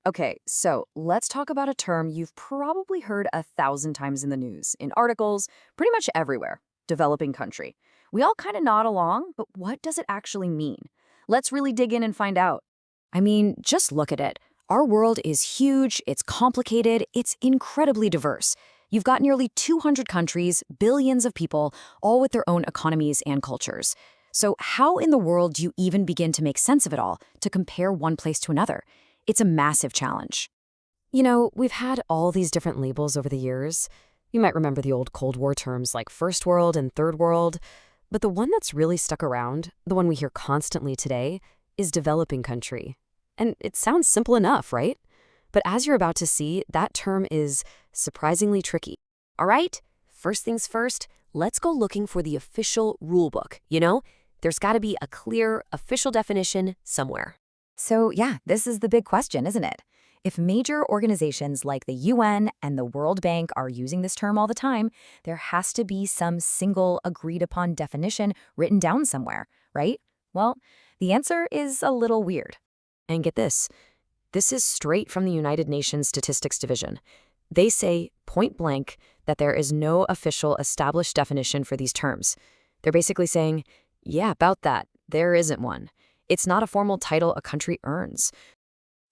Okay, so let's talk about a term you've probably heard 1,000 times in the news, in articles, pretty much everywhere: developing country. We all kind of nod along, but what does it actually mean? Let's really dig in and find out. I mean, just look at it. Our world is huge, it's complicated, it's incredibly diverse. You've got nearly 200 countries, billions of people, all with their own economies and cultures. So, how in the world do you even begin to make sense of it all, to compare one place to another? It's a massive challenge. We've had all these different labels over the years. You might remember the old Cold War terms like First World and Third World, but the one that's really stuck around, the one we hear constantly today, is developing country. And it sounds simple enough, right? But as you're about to see, that term is surprisingly tricky. All right, first things first, let's go looking for the official rule book. There's got to be a clear official definition somewhere. So, yeah, this is the big question, isn't it? If major organizations like the UN and the World Bank are using this term all the time, there has to be some single agreed upon definition written down somewhere, right? Well, the answer is a little weird. And get this is straight from the United Nations Statistics Division. They say, point blank, that there is no official established definition for these terms. They're basically saying, yeah, about that, there isn't one. It's not a formal title a country earns.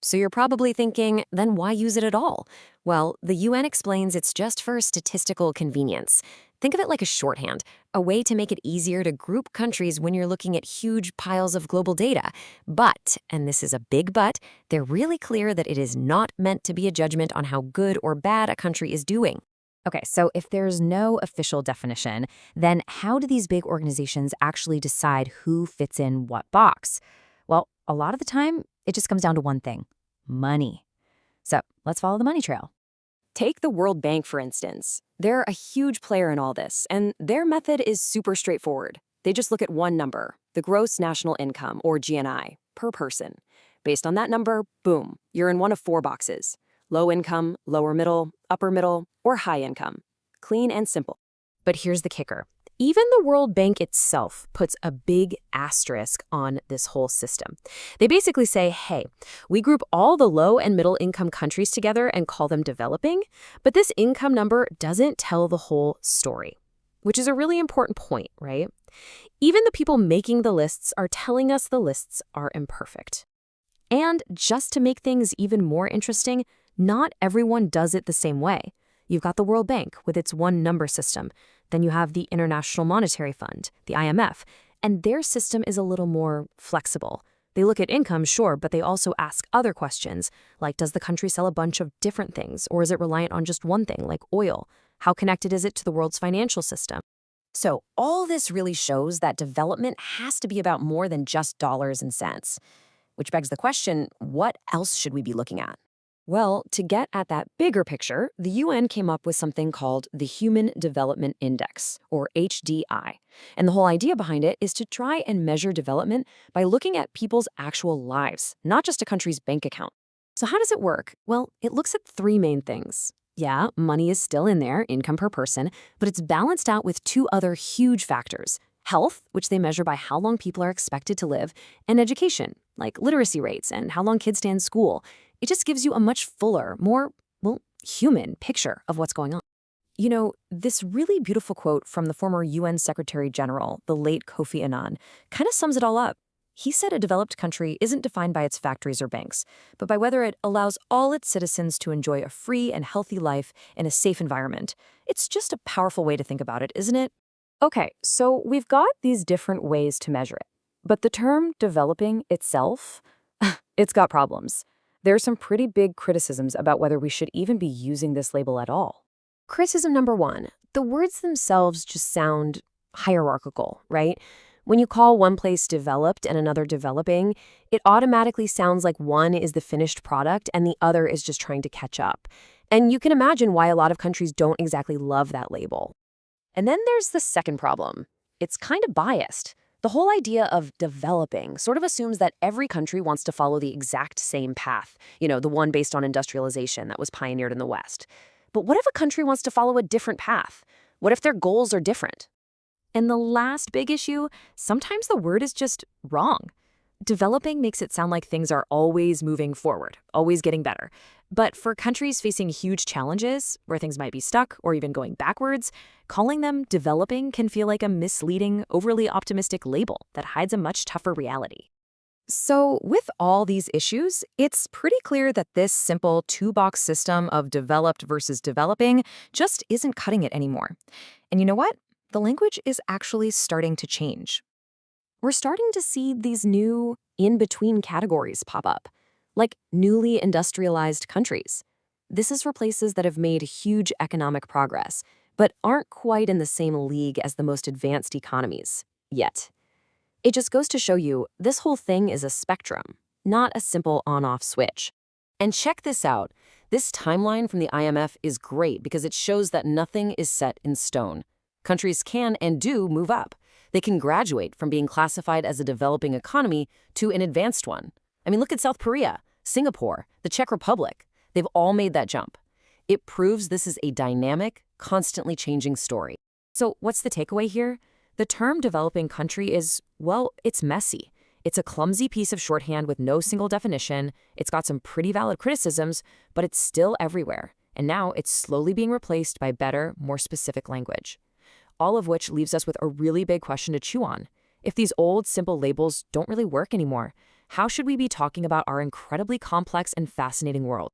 So you're probably thinking, then why use it at all? Well, the UN explains it's just for statistical convenience. Think of it like a shorthand, a way to make it easier to group countries when you're looking at huge piles of global data. But, and this is a big but, they're really clear that it is not meant to be a judgment on how good or bad a country is doing. Okay, so if there's no official definition, then how do these big organizations actually decide who fits in what box? Well, a lot of the time, it just comes down to one thing: money. So let's follow the money trail. Take the World Bank, for instance. They're a huge player in all this, and their method is super straightforward. They just look at one number, the gross national income, or GNI, per person. Based on that number, boom, you're in one of four boxes: low income, lower middle, or high income. Clean and simple. But here's the kicker. Even the World Bank itself puts a big asterisk on this whole system. They basically say, hey, we group all the low and middle income countries together and call them developing, but this income number doesn't tell the whole story, which is a really important point, right? Even the people making the lists are telling us the lists are imperfect. And just to make things even more interesting, not everyone does it the same way. You've got the World Bank with its one number system. Then you have the International Monetary Fund, the IMF, and their system is a little more flexible. They look at income, sure, but they also ask other questions, like does the country sell a bunch of different things, or is it reliant on just one thing, like oil? How connected is it to the world's financial system? So all this really shows that development has to be about more than just dollars and cents. Which begs the question, what else should we be looking at? Well, to get at that bigger picture, the UN came up with something called the Human Development Index, or HDI. And the whole idea behind it is to try and measure development by looking at people's actual lives, not just a country's bank account. So how does it work? Well, it looks at three main things. Yeah, money is still in there, income per person, but it's balanced out with two other huge factors: health, which they measure by how long people are expected to live, and education, like literacy rates and how long kids stay in school. It just gives you a much fuller, more, well, human picture of what's going on. This really beautiful quote from the former UN Secretary General, the late Kofi Annan, kind of sums it all up. He said a developed country isn't defined by its factories or banks, but by whether it allows all its citizens to enjoy a free and healthy life in a safe environment. It's just a powerful way to think about it, isn't it? Okay, so we've got these different ways to measure it, but the term developing itself, it's got problems. There are some pretty big criticisms about whether we should even be using this label at all. Criticism number one, the words themselves just sound hierarchical, right? When you call one place developed and another developing, it automatically sounds like one is the finished product and the other is just trying to catch up. And you can imagine why a lot of countries don't exactly love that label. And then there's the second problem. It's kind of biased. The whole idea of developing sort of assumes that every country wants to follow the exact same path, the one based on industrialization that was pioneered in the West. But what if a country wants to follow a different path? What if their goals are different? And the last big issue, sometimes the word is just wrong. Developing makes it sound like things are always moving forward, always getting better. But for countries facing huge challenges, where things might be stuck or even going backwards, calling them developing can feel like a misleading, overly optimistic label that hides a much tougher reality. So, with all these issues, it's pretty clear that this simple two-box system of developed versus developing just isn't cutting it anymore. And you know what? The language is actually starting to change. We're starting to see these new in-between categories pop up, like newly industrialized countries. This is for places that have made huge economic progress, but aren't quite in the same league as the most advanced economies yet. It just goes to show you this whole thing is a spectrum, not a simple on-off switch. And check this out. This timeline from the IMF is great because it shows that nothing is set in stone. Countries can and do move up. They can graduate from being classified as a developing economy to an advanced one. I mean, look at South Korea, Singapore, the Czech Republic. They've all made that jump. It proves this is a dynamic, constantly changing story. So what's the takeaway here? The term developing country is, well, it's messy. It's a clumsy piece of shorthand with no single definition. It's got some pretty valid criticisms, but it's still everywhere. And now it's slowly being replaced by better, more specific language. All of which leaves us with a really big question to chew on. If these old, simple labels don't really work anymore, how should we be talking about our incredibly complex and fascinating world?